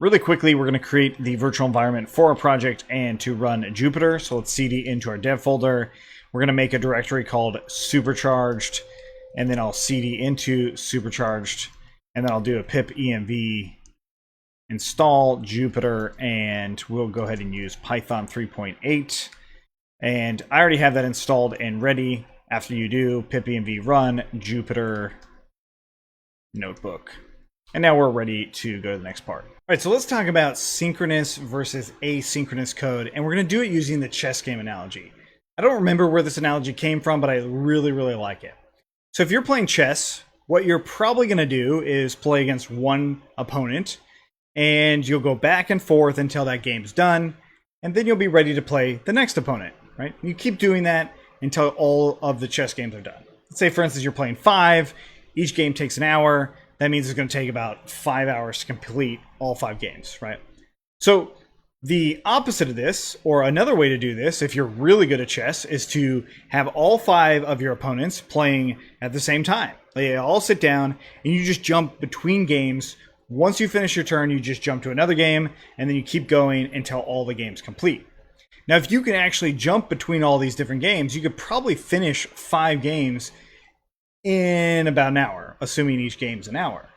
Really quickly, we're going to create the virtual environment for our project and to run Jupyter. So let's cd into our dev folder. We're going to make a directory called supercharged, and then I'll cd into supercharged, and then I'll do a pip env install Jupyter, and we'll go ahead and use Python 3.8. And I already have that installed and ready. After you do, pip env run Jupyter notebook. And now we're ready to go to the next part. All right, so let's talk about synchronous versus asynchronous code, and we're going to do it using the chess game analogy. I don't remember where this analogy came from, but I really like it. So if you're playing chess, what you're probably going to do is play against one opponent, and you'll go back and forth until that game's done, and then you'll be ready to play the next opponent, right? You keep doing that until all of the chess games are done. Let's say, for instance, you're playing 5. Each game takes an hour. That means it's going to take about 5 hours to complete all 5 games, right? So the opposite of this, or another way to do this, if you're really good at chess, is to have all 5 of your opponents playing at the same time. They all sit down, and you just jump between games. Once you finish your turn, you just jump to another game, and then you keep going until all the games complete. Now, if you can actually jump between all these different games, you could probably finish 5 games in about an hour, assuming each game's an hour.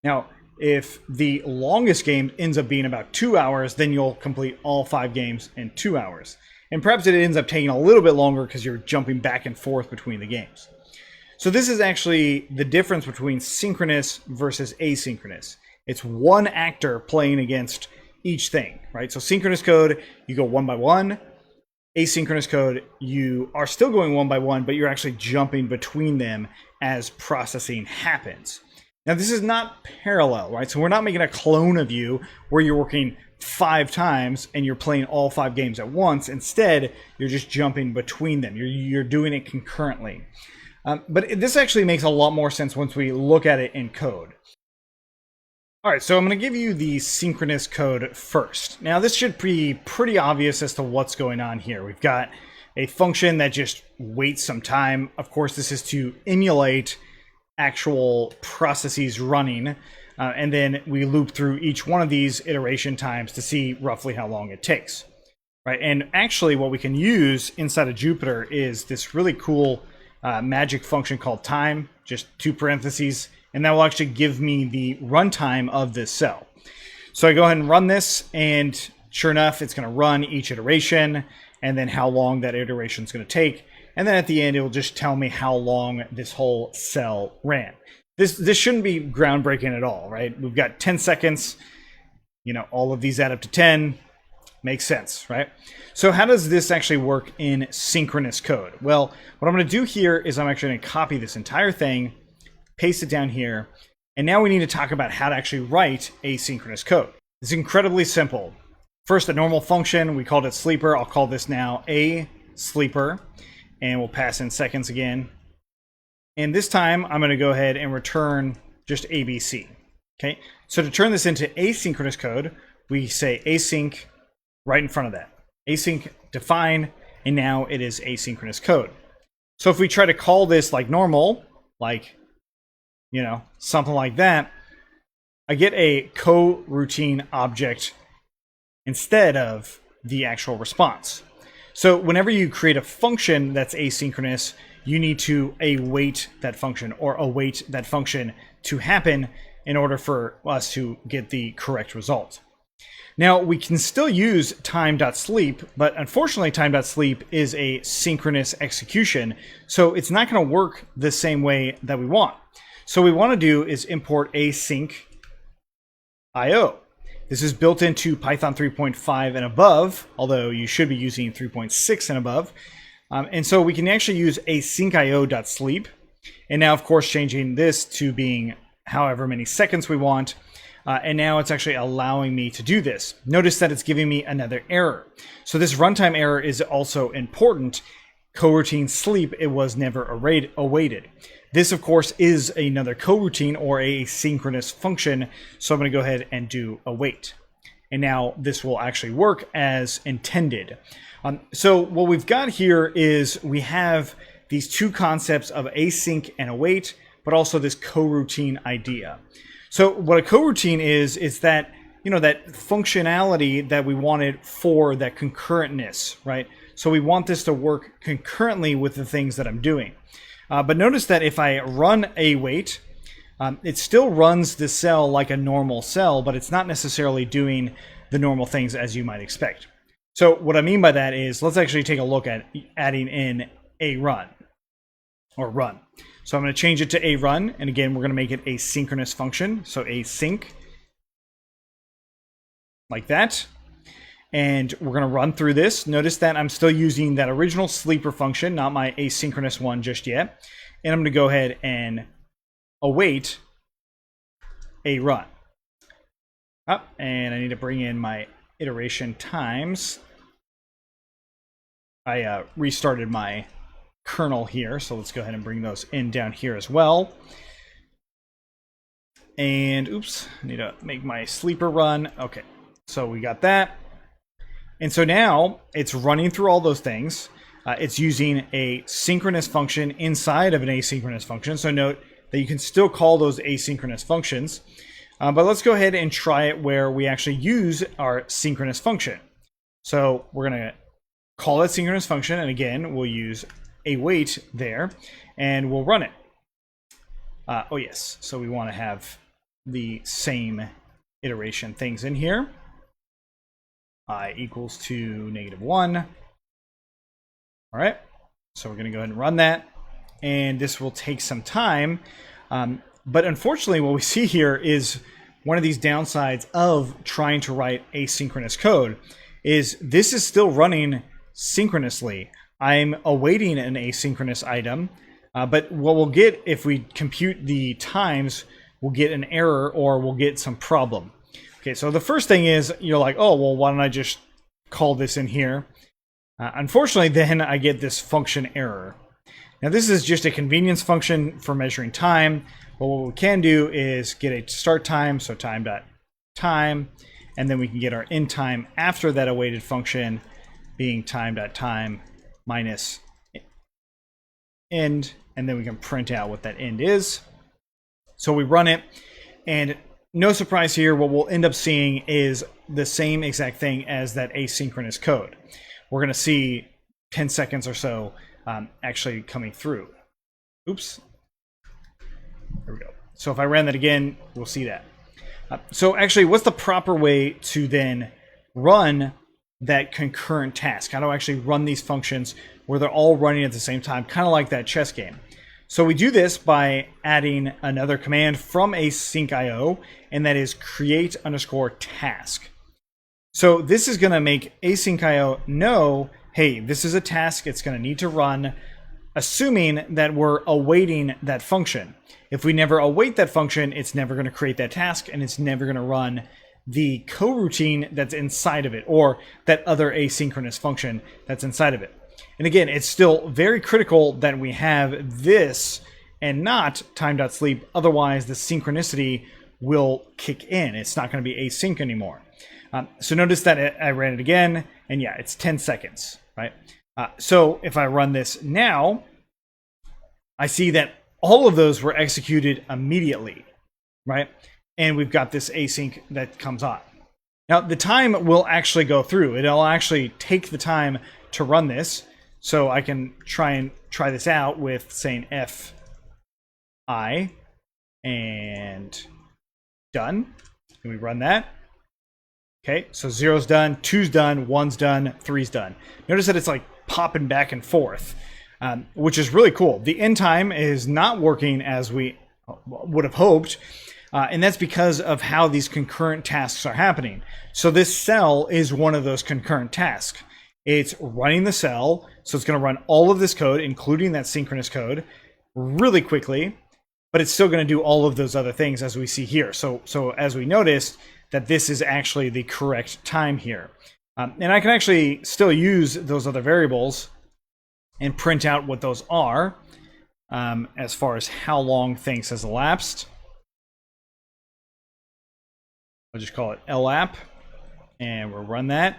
Now, if the longest game ends up being about 2 hours, then you'll complete all 5 games in 2 hours. And perhaps it ends up taking a little bit longer because you're jumping back and forth between the games. So this is actually the difference between synchronous versus asynchronous. It's one actor playing against each thing, right? So synchronous code, you go one by one. Asynchronous code, you are still going one by one, but you're actually jumping between them as processing happens. Now, this is not parallel, right? So we're not making a clone of you where you're working 5 times and you're playing all 5 games at once. Instead, you're just jumping between them. You're doing it concurrently. But this actually makes a lot more sense once we look at it in code. All right, so I'm going to give you the synchronous code first. Now, this should be pretty obvious as to what's going on here. We've got a function that just waits some time. Of course, this is to emulate actual processes running, and then we loop through each one of these iteration times to see roughly how long it takes, right? And actually, what we can use inside of Jupyter is this really cool magic function called time, just 2 parentheses, and that will actually give me the runtime of this cell. So I go ahead and run this, and sure enough, it's going to run each iteration, and then how long that iteration is going to take. And then at the end, it will just tell me how long this whole cell ran. This shouldn't be groundbreaking at all, right? We've got 10 seconds. All of these add up to 10. Makes sense, right? So how does this actually work in synchronous code? Well, what I'm going to do here is I'm actually going to copy this entire thing, paste it down here, and now we need to talk about how to actually write asynchronous code. It's incredibly simple. First, a normal function, we called it sleeper. I'll call this now a sleeper, and we'll pass in seconds again. And this time, I'm going to go ahead and return just ABC. Okay, so to turn this into asynchronous code, we say async right in front of that. Async define, and now it is asynchronous code. So if we try to call this like normal, like something like that, I get a coroutine object instead of the actual response. So whenever you create a function that's asynchronous, you need to await that function or await that function to happen in order for us to get the correct result. Now, we can still use time.sleep, but unfortunately time.sleep is a synchronous execution, so it's not going to work the same way that we want. So what we want to do is import async IO. This is built into Python 3.5 and above, although you should be using 3.6 and above. And so we can actually use asyncio.sleep. And now, of course, changing this to being however many seconds we want. And now it's actually allowing me to do this. Notice that it's giving me another error. So this runtime error is also important. Coroutine sleep, it was never awaited. This, of course, is another coroutine or a synchronous function. So I'm going to go ahead and do await. And now this will actually work as intended. So what we've got here is we have these two concepts of async and await, but also this coroutine idea. So what a coroutine is that that functionality that we wanted for that concurrentness, right? So we want this to work concurrently with the things that I'm doing. But notice that if I run await, it still runs the cell like a normal cell, but it's not necessarily doing the normal things as you might expect. So what I mean by that is, let's actually take a look at adding in a run or run. So I'm going to change it to a run, and again, we're going to make it a synchronous function. So async, like that. And we're going to run through this. Notice that I'm still using that original sleeper function, not my asynchronous one just yet. And I'm going to go ahead and await a run. And I need to bring in my iteration times. I restarted my kernel here, so let's go ahead and bring those in down here as well. And oops, I need to make my sleeper run. Okay, so we got that. And so now it's running through all those things. It's using a synchronous function inside of an asynchronous function. So note that you can still call those asynchronous functions. But let's go ahead and try it where we actually use our synchronous function. So we're going to call that synchronous function. And again, we'll use await there. And we'll run it. Oh, yes. So we want to have the same iteration things in here. I equals to -1. All right, so we're going to go ahead and run that, and this will take some time. But unfortunately, what we see here is one of these downsides of trying to write asynchronous code is this is still running synchronously. I'm awaiting an asynchronous item, but what we'll get if we compute the times, we'll get an error or we'll get some problem. Okay, so the first thing is you're like, oh, well, why don't I just call this in here? Unfortunately, then I get this function error. Now, this is just a convenience function for measuring time. But what we can do is get a start time, so time.time, and then we can get our end time after that awaited function being time.time minus end, and then we can print out what that end is. So we run it, and no surprise here, what we'll end up seeing is the same exact thing as that asynchronous code. We're going to see 10 seconds or so actually coming through. Oops. There we go. So if I ran that again, we'll see that. So actually, what's the proper way to then run that concurrent task? How do I actually run these functions where they're all running at the same time, kind of like that chess game? So we do this by adding another command from async.io, and that is create_task. So this is going to make async.io know, hey, this is a task it's going to need to run, assuming that we're awaiting that function. If we never await that function, it's never going to create that task, and it's never going to run the coroutine that's inside of it, or that other asynchronous function that's inside of it. And again, it's still very critical that we have this and not time.sleep. Otherwise, the synchronicity will kick in. It's not going to be async anymore. So notice that I ran it again, and yeah, it's 10 seconds, right? So if I run this now, I see that all of those were executed immediately, right? And we've got this async that comes on. Now, the time will actually go through. It'll actually take the time to run this. So I can try this out with saying fi and done. And we run that. Okay, so 0's done, 2's done, 1's done, 3's done. Notice that it's like popping back and forth, which is really cool. The end time is not working as we would have hoped, and that's because of how these concurrent tasks are happening. So this cell is one of those concurrent tasks. It's running the cell, so it's going to run all of this code, including that synchronous code, really quickly, but it's still going to do all of those other things as we see here. So as we noticed, that this is actually the correct time here. And I can actually still use those other variables and print out what those are as far as how long things has elapsed. I'll just call it elap, and we'll run that.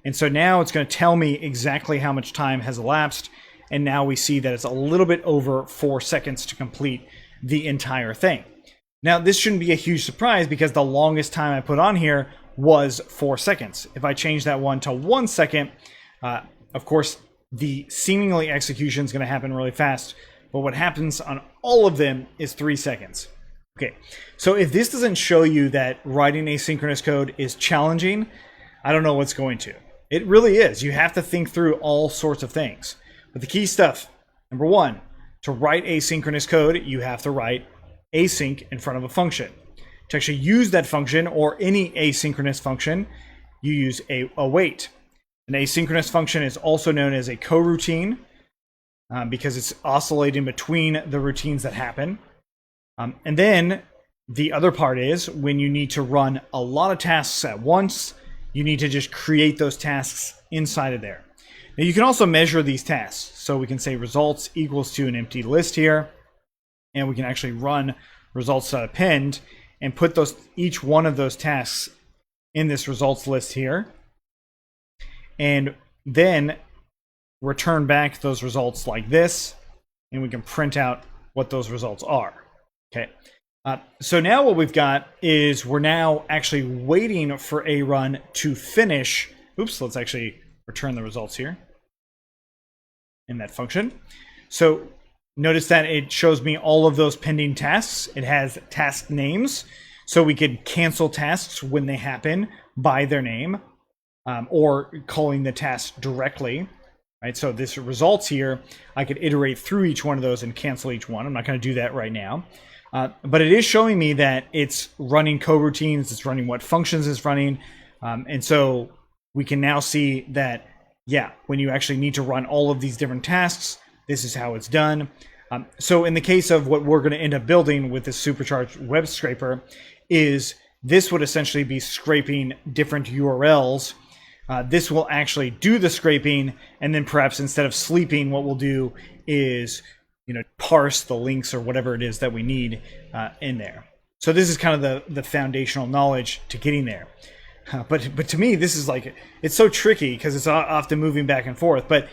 And so now it's going to tell me exactly how much time has elapsed. And now we see that it's a little bit over 4 seconds to complete the entire thing. Now, this shouldn't be a huge surprise because the longest time I put on here was 4 seconds. If I change that one to 1 second, of course, the seemingly execution is going to happen really fast, but what happens on all of them is 3 seconds. Okay, so if this doesn't show you that writing asynchronous code is challenging, I don't know what's going to. It really is. You have to think through all sorts of things. But the key stuff, number one, to write asynchronous code, you have to write async in front of a function. To actually use that function or any asynchronous function, you use a await. An asynchronous function is also known as a coroutine because it's oscillating between the routines that happen. And then the other part is when you need to run a lot of tasks at once, you need to just create those tasks inside of there. Now you can also measure these tasks. So we can say results equals to an empty list here. And we can actually run results.append and put each one of those tasks in this results list here. And then return back those results like this. And we can print out what those results are. Okay. So now what we've got is we're now actually waiting for a run to finish. Oops, let's actually return the results here in that function. So notice that it shows me all of those pending tasks. It has task names, so we could cancel tasks when they happen by their name or calling the task directly. Right, so this results here, I could iterate through each one of those and cancel each one. I'm not going to do that right now. But it is showing me that it's running coroutines, it's running what functions it's running. And so we can now see that, yeah, when you actually need to run all of these different tasks, this is how it's done. So in the case of what we're going to end up building with this supercharged web scraper is this would essentially be scraping different URLs. This will actually do the scraping, and then perhaps instead of sleeping, what we'll do is parse the links or whatever it is that we need in there. So this is kind of the foundational knowledge to getting there. But to me, this is like, it's so tricky because it's often moving back and forth. But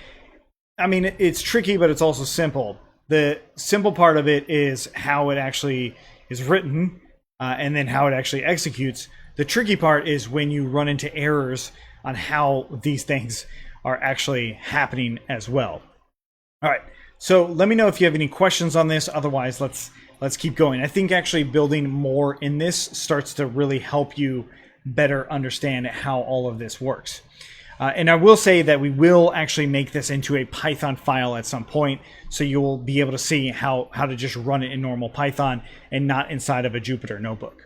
I mean, it's tricky, but it's also simple. The simple part of it is how it actually is written and then how it actually executes. The tricky part is when you run into errors on how these things are actually happening as well. All right. So let me know if you have any questions on this. Otherwise, let's keep going. I think actually building more in this starts to really help you better understand how all of this works. And I will say that we will actually make this into a Python file at some point, so you'll be able to see how to just run it in normal Python and not inside of a Jupyter notebook.